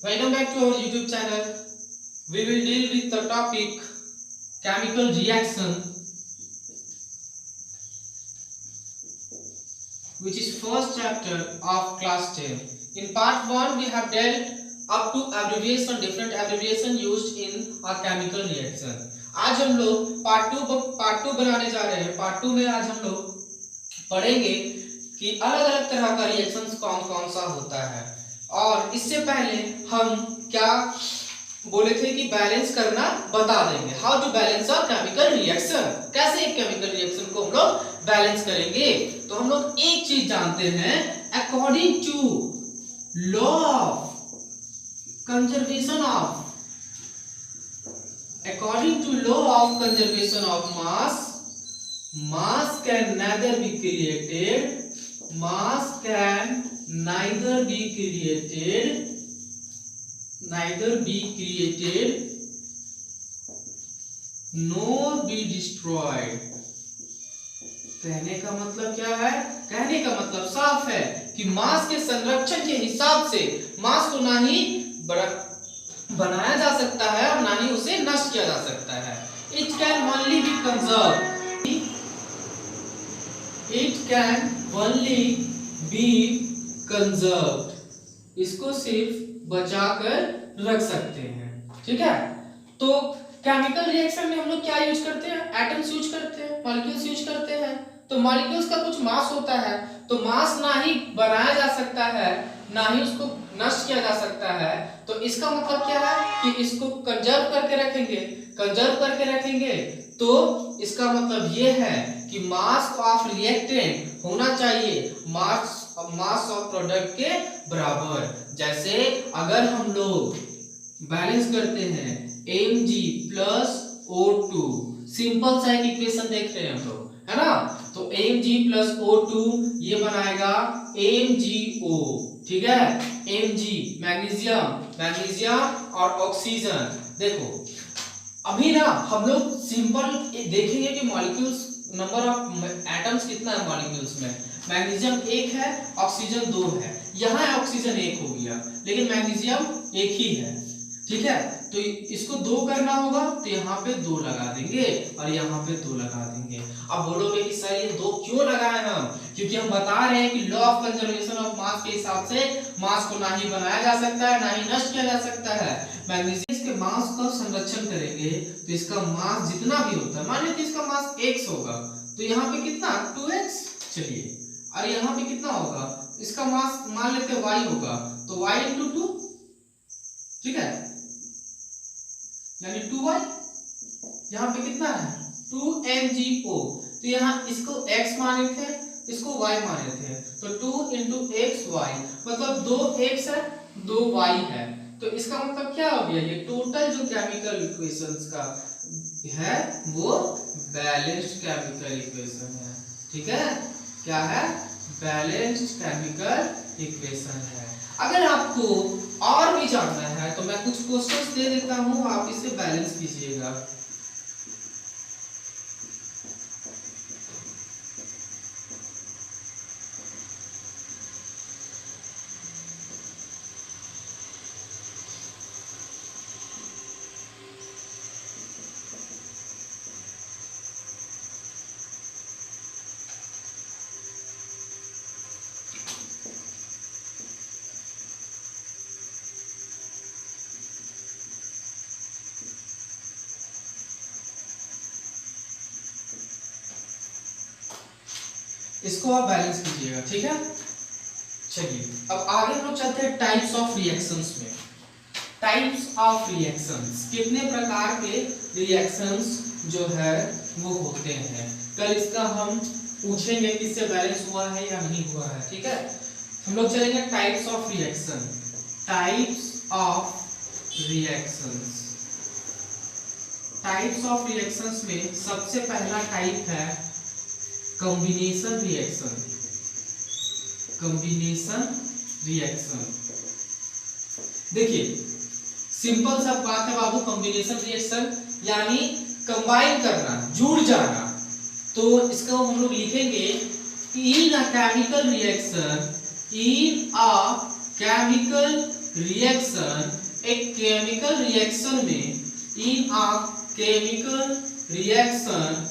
Welcome back to our YouTube channel. We will deal with the topic chemical reaction, which is first chapter of class 10. In part 1 we have dealt up to abbreviation, different abbreviation used in a chemical reaction. आज हम लोग part two बनाने जा रहे हैं. Part 2 में आज हम लोग पढ़ेंगे कि अलग अलग तरह का रिएक्शंस कौन कौन सा होता है. और इससे पहले हम क्या बोले थे कि बैलेंस करना बता देंगे. How to balance a chemical reaction, कैसे एक केमिकल रिएक्शन को हम लोग बैलेंस करेंगे. तो हम लोग एक चीज जानते हैं, according to law of conservation of mass can neither be created nor be destroyed. कहने का मतलब क्या है? कहने का मतलब साफ है कि मास के संरक्षण के हिसाब से मास को ना ही बनाया जा सकता है और ना ही उसे नष्ट किया जा सकता है. It can only be conserved. इसको सिर्फ बचाकर रख सकते हैं. ठीक है. तो केमिकल रिएक्शन में हम लोग क्या यूज करते हैं? एटम्स यूज करते हैं, मॉलिक्यूल्स यूज करते हैं. तो मॉलिक्यूल्स का कुछ मास होता है, तो मास ना ही बनाया जा सकता है ना ही उसको नष्ट किया जा सकता है. तो इसका मतलब क्या है कि इसको कंजर्व करके रखेंगे. तो इसका मतलब ये है कि मास ऑफ रिएक्टेंट होना चाहिए मास ऑफ प्रोडक्ट के बराबर. जैसे अगर हम लोग बैलेंस करते हैं Mg प्लस O2, सिंपल सा एक इक्वेशन देख रहे हैं हम लोग, है ना. तो Mg प्लस O2 ये बनाएगा MgO. ठीक है. Mg मैग्नीशियम और ऑक्सीजन. देखो अभी ना हम लोग सिंपल देखेंगे कि मॉलिक्यूल्स नंबर ऑफ एटम्स कितना है मॉलिक्यूल्स में. मैग्नीशियम 1 है, ऑक्सीजन 2 है. यहाँ ऑक्सीजन 1 हो गया लेकिन मैग्नीशियम 1 ही है. ठीक है. तो इसको 2 करना होगा तो यहाँ पे 2 लगा देंगे और यहाँ पे 2 लगा देंगे. अब बोलोगे कि सर ये 2 क्यों लगाए हम? क्योंकि हम बता रहे हैं कि law of conservation of mass के हिसाब से मास को ना ही बनाया जा सकता है ना ही नष्ट किया जा सकता है. मैग्नीशियम के मास का संरक्षण करेंगे तो इसका मास जितना भी होता है, मान लीजिए इसका मास x होगा तो यहाँ पे कितना 2x. चलिए और यहाँ पे कितना होगा, इसका मास मान लेते हैं y होगा तो y इंटू 2. ठीक है, यानी 2y. यहाँ पे कितना है 2MgO. तो यहाँ इसको x माने थे, इसको y माने थे, तो 2 इंटू xy मतलब 2x है 2y है. तो इसका मतलब क्या हो गया, ये टोटल जो केमिकल इक्वेशंस का है वो बैलेंस्ड केमिकल इक्वेशन है. ठीक है. क्या है? बैलेंस्ड केमिकल इक्वेशन है. अगर आपको और भी जानना है तो मैं कुछ क्वेश्चंस दे देता हूं, आप इसे बैलेंस कीजिएगा. इसको आप बैलेंस कीजिएगा. ठीक है. चलिए अब आगे हम लोग चलते हैं टाइप्स ऑफ रिएक्शंस में. टाइप्स ऑफ रिएक्शंस, कितने प्रकार के रिएक्शंस जो है वो होते हैं. कल इसका हम पूछेंगे कि इससे बैलेंस हुआ है या नहीं हुआ है. ठीक है. हम लोग चलेंगे types of reaction. Types of reactions. Types of reactions में सबसे पहला टाइप है कॉम्बिनेशन रिएक्शन. देखिए सिंपल सा बात है बाबू. कॉम्बिनेशन रिएक्शन यानी कंबाइन करना, जुड़ जाना. तो इसको हम लोग लिखेंगे in a chemical reaction reaction, एक केमिकल रिएक्शन में, in a chemical reaction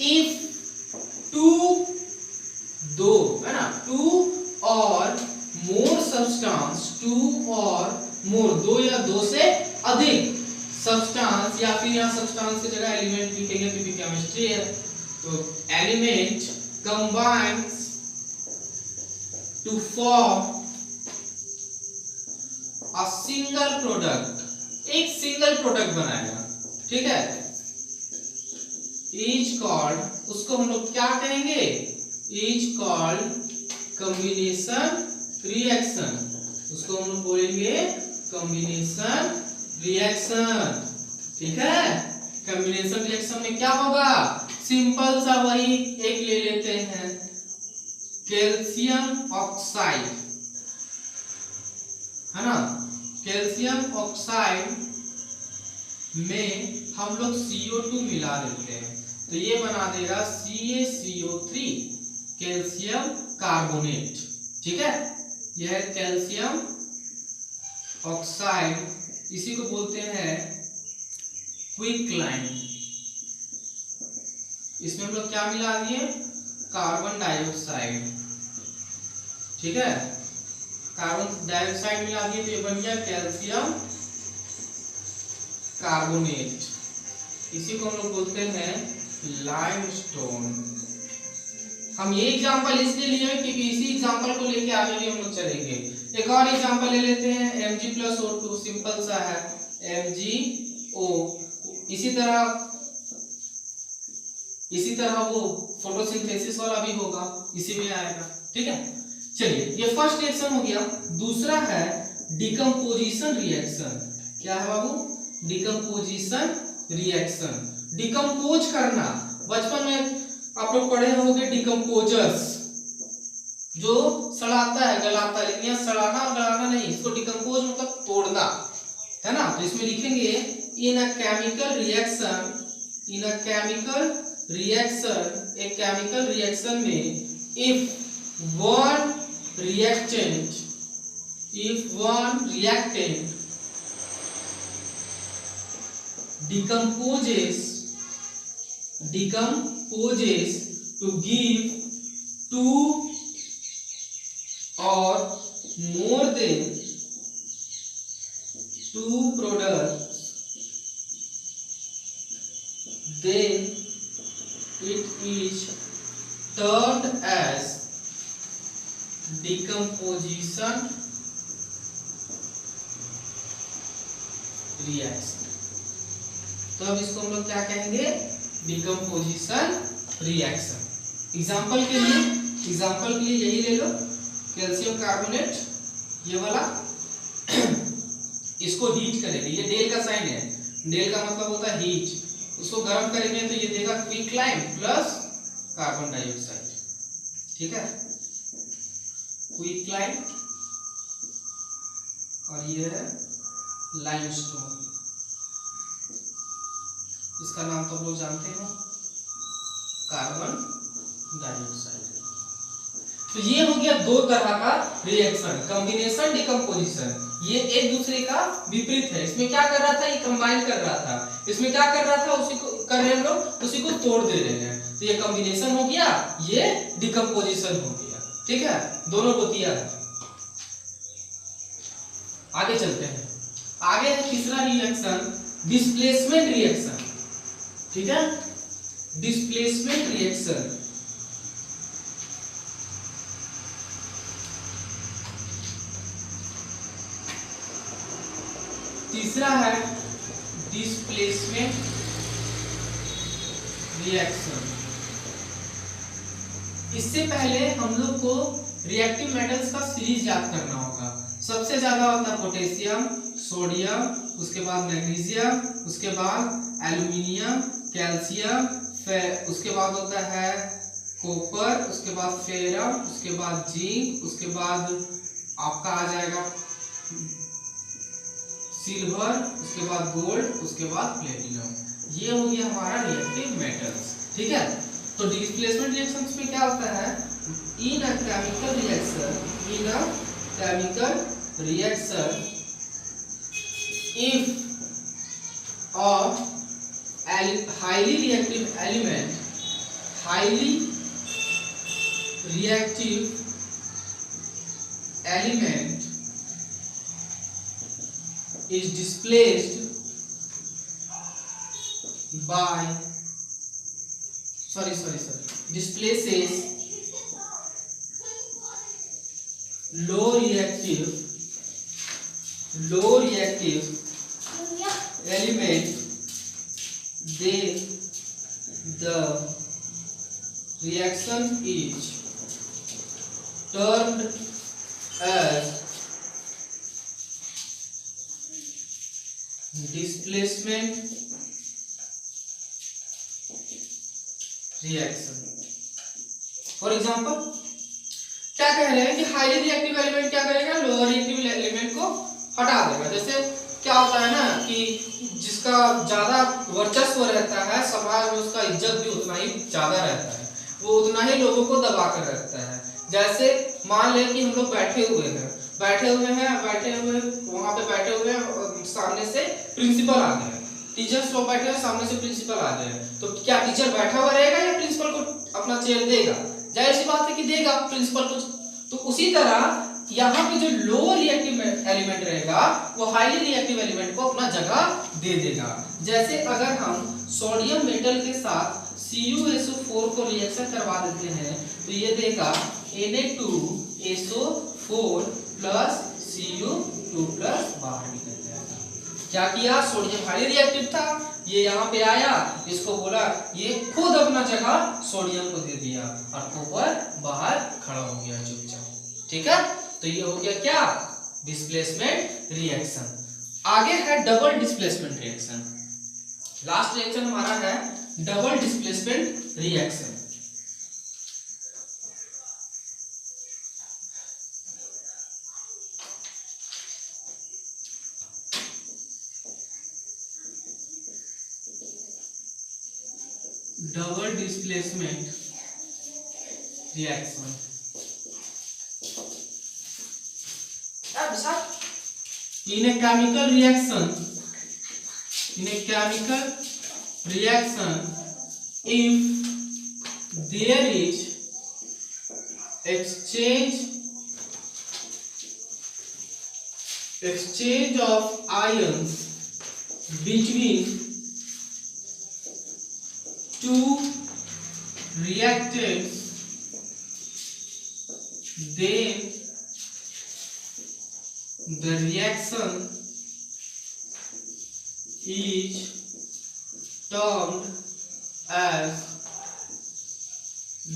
if two, दो है ना, टू और मोर सब्सटेंस, टू और मोर, दो या दो से अधिक सब्सटेंस, या फिर यहाँ सब्सटेंस की जगह एलिमेंट लिखेंगे क्योंकि केमिस्ट्री है, तो element combines to form a single product, एक सिंगल प्रोडक्ट बनाएगा, ठीक है, इज कॉल्ड, उसको हम लोग क्या कहेंगे, इज कॉल्ड कॉम्बिनेशन रिएक्शन, उसको हम लोग बोलेंगे कॉम्बिनेशन रिएक्शन, ठीक है। कॉम्बिनेशन रिएक्शन में क्या होगा, सिंपल सा वही एक ले लेते हैं, कैल्शियम ऑक्साइड, है ना, कैल्शियम ऑक्साइड में हम लोग CO2 मिला देते हैं, तो ये बना देगा CaCO3, कैल्शियम कार्बोनेट, ठीक है, यह है कैल्शियम ऑक्साइड, इसी को बोलते हैं क्विकलाइन। इसमें हम लोग क्या मिला दिए, कार्बन डाइऑक्साइड, ठीक है, कार्बन डाइऑक्साइड मिला दिए तो ये बन गया कैल्शियम कार्बोनेट, इसी को हम लोग बोलते हैं लाइमस्टोन। हम ये एग्जांपल इसलिए लिए क्योंकि इसी एग्जांपल को लेके आगे भी हम लोग चलेंगे। एक और एग्जांपल ले लेते हैं, Mg+O2, सिंपल सा है MgO, इसी तरह वो फोटोसिंथेसिस वाला भी होगा, इसी में आएगा, ठीक है। चलिए ये फर्स्ट रिएक्शन हो गया। दूसरा है डिकम्पोजिशन रिएक्शन। क्या है बाबू, डिकम्पोजिशन रिएक्शन, डिकम्पोज करना। बचपन में आप लोग पढ़े होंगे डिकम्पोजर्स, जो सड़ाता है गलाता है, लेकिन सड़ाना और गलाना नहीं, इसको डिकम्पोज मतलब तोड़ना, है ना। तो इसमें लिखेंगे in a chemical reaction, in a chemical reaction, एक केमिकल रिएक्शन में if one reactant, if one reactant decomposes to give two or more than two products, then it is termed as decomposition reaction. तो अब इसको हम लोग क्या कहेंगे, decomposition reaction. Example के लिए यही ले लो, कैल्शियम कार्बोनेट ये वाला, इसको हीट करेंगे, ये डेल का साइन है, डेल का मतलब होता है हीट, उसको गर्म करेंगे तो ये देगा क्विकलाइन प्लस कार्बन डाइऑक्साइड, ठीक है, क्विकलाइन, और ये है लाइमस्टोन, इसका नाम तो लोग जानते हो कार्बन डाइऑक्साइड। तो ये हो गया दो तरह का रिएक्शन, कॉम्बिनेशन डिकम्पोजिशन। ये एक दूसरे का विपरीत है। इसमें क्या कर रहा था, ये कंबाइन कर रहा था, इसमें क्या कर रहा था, उसी को कर रहे हैं हम लोग, उसी को तोड़ दे रहे हैं। तो ये कॉम्बिनेशन हो गया, ये डिकम्पोजिशन हो गया, ठीक है, दोनों को दिया है। आगे चलते हैं, आगे है तीसरा रिएक्शन, डिस्प्लेसमेंट रिएक्शन, ठीक है, डिस्प्लेसमेंट रिएक्शन। तीसरा है डिस्प्लेसमेंट रिएक्शन। इससे पहले हम लोग को रिएक्टिव मेटल्स का सीरीज याद करना होगा। सबसे ज्यादा होता है पोटेशियम, सोडियम, उसके बाद मैग्नीशियम, उसके बाद एल्युमिनियम, कैल्शियम, उसके बाद होता है कॉपर, उसके बाद फेरम, उसके बाद जिंक, उसके बाद आपका आ जाएगा सिल्वर, उसके बाद गोल्ड, उसके बाद प्लेटिनम। ये हो गया हमारा रिएक्टिव मेटल्स, ठीक है। तो डिस्प्लेसमेंट रिएक्शंस में क्या होता है, in a chemical reaction, in a chemical reaction if a highly reactive element is displaces low reactive element, then the reaction is termed as displacement reaction. For example क्या कह रहे हैं कि हाईली रिएक्टिव एलिमेंट क्या करेगा, lower reactive element को हटा देगा। जैसे क्या होता है ना कि जिसका ज्यादा वर्चस्व रहता है समाज में, उसका इज्जत भी उतना ही ज्यादा रहता है, वो उतना ही लोगों को दबा कर रखता है। जैसे मान लें कि हम लोग बैठे हुए हैं वहां पे बैठे हुए हैं, सामने से प्रिंसिपल आ गए, टीचर्स लोग बैठे हैं, सामने से प्रिंसिपल आ गए, तो क्या टीचर बैठा हुआ रहेगा या प्रिंसिपल को अपना चेयर देगा? जाहिर सी बात है कि देगा प्रिंसिपल को। तो उसी तरह यहाँ पे जो लो रिएक्टिव एलिमेंट रहेगा वो हाईली रिएक्टिव एलिमेंट को अपना जगह दे देगा। जैसे अगर हम सोडियम मेटल के साथ CuSO4 को रिएक्शन करवा देते हैं तो ये देगा Na2SO4 प्लस Cu2 प्लस बाहर निकल जाएगा। क्या किया, सोडियम हाईली रिएक्टिव था, ये यहाँ पे आया, इसको बोला, ये खुद अपना जगह सोडियम को दे दिया और ऊपर बाहर खड़ा हो गया चुपचाप। ठीक है, तो ये हो गया क्या, डिस्प्लेसमेंट रिएक्शन। आगे है double displacement reaction. Last reaction हमारा है double displacement reaction. Double displacement reaction in a chemical reaction if there is exchange of ions between two reactants, then the reaction is termed as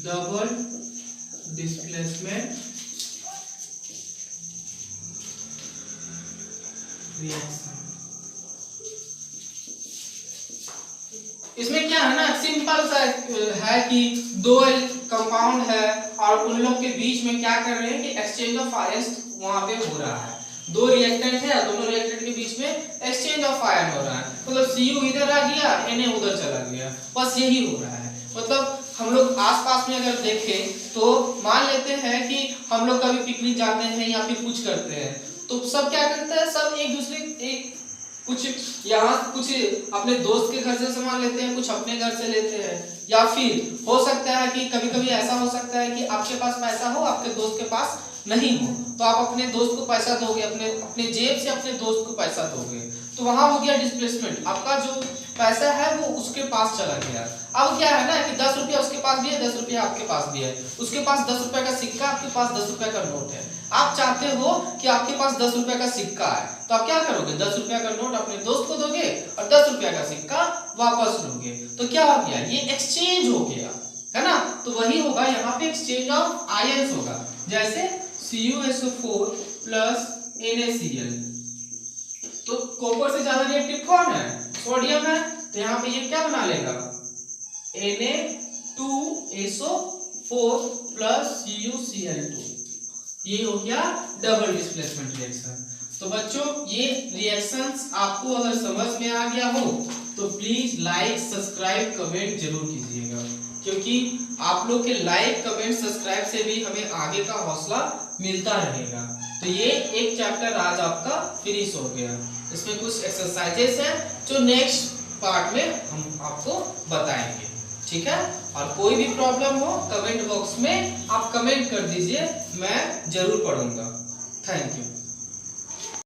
double displacement reaction। इसमें क्या है ना, simple सा है कि दो कंपाउंड है और उन लोग के बीच में क्या कर रहे हैं कि एक्सचेंज ऑफ आयंस वहां पे हो रहा है। दो रिएक्टेंट है, दोनों रिएक्टेंट के बीच में एक्सचेंज ऑफ आयन हो रहा है, मतलब Cu इधर आ गया, Na उधर चला गया, बस यही हो रहा है। मतलब हम लोग आसपास में अगर देखें तो मान लेते हैं कि हम लोग कभी पिकनिक जाते हैं या फिर कुछ करते हैं, तो सब क्या करते हैं, सब एक दूसरे कुछ यहाँ कुछ अपने दोस्त के घर से सामान लेते हैं, कुछ अपने घर से लेते हैं, या फिर हो सकता है कि कभी कभी ऐसा हो सकता है कि आपके पास पैसा हो, आपके दोस्त के पास नहीं हो, तो आप अपने दोस्त को पैसा दोगे, अपने जेब से अपने दोस्त को पैसा दोगे, तो वहां हो गया डिस्प्लेसमेंट। आपका जो पैसा है वो उसके पास चला गया। अब क्या है ना कि 10 रुपया उसके पास भी है, 10 रुपया आपके पास भी है, उसके पास 10 रुपए का सिक्का, आपके पास 10 रुपए का नोट है। आप चाहते हो कि आपके पास 10 रुपए का सिक्का है, तो आप क्या करोगे, 10 रुपया का नोट अपने दोस्त को दोगे और 10 रुपया का सिक्का वापस लोगे। तो क्या हो गया, ये एक्सचेंज हो गया, है ना। तो वही होगा यहाँ पे, एक्सचेंज ऑफ आयंस होगा। जैसे CuSO4 प्लस NaCl, तो कॉपर से ज्यादा रिएक्टिव कौन है, सोडियम है, तो यहाँ पे ये क्या बना लेगा, Na2SO4 प्लस CuCl2। ये हो गया डबल डिस्प्लेसमेंट रिएक्शन। तो बच्चों ये रिएक्शंस आपको अगर समझ में आ गया हो तो प्लीज लाइक सब्सक्राइब कमेंट जरूर कीजिएगा, क्योंकि आप लोग के लाइक कमेंट सब्सक्राइब से भी हमें आगे का हौसला मिलता रहेगा। तो ये एक चैप्टर आज आपका फिनिश हो गया। इसमें कुछ एक्सरसाइजेस हैं जो नेक्स्ट पार्ट में हम आपको बताएंगे, ठीक है। और कोई भी प्रॉब्लम हो कमेंट बॉक्स में आप कमेंट कर दीजिए, मैं जरूर पढ़ूंगा। Thank you.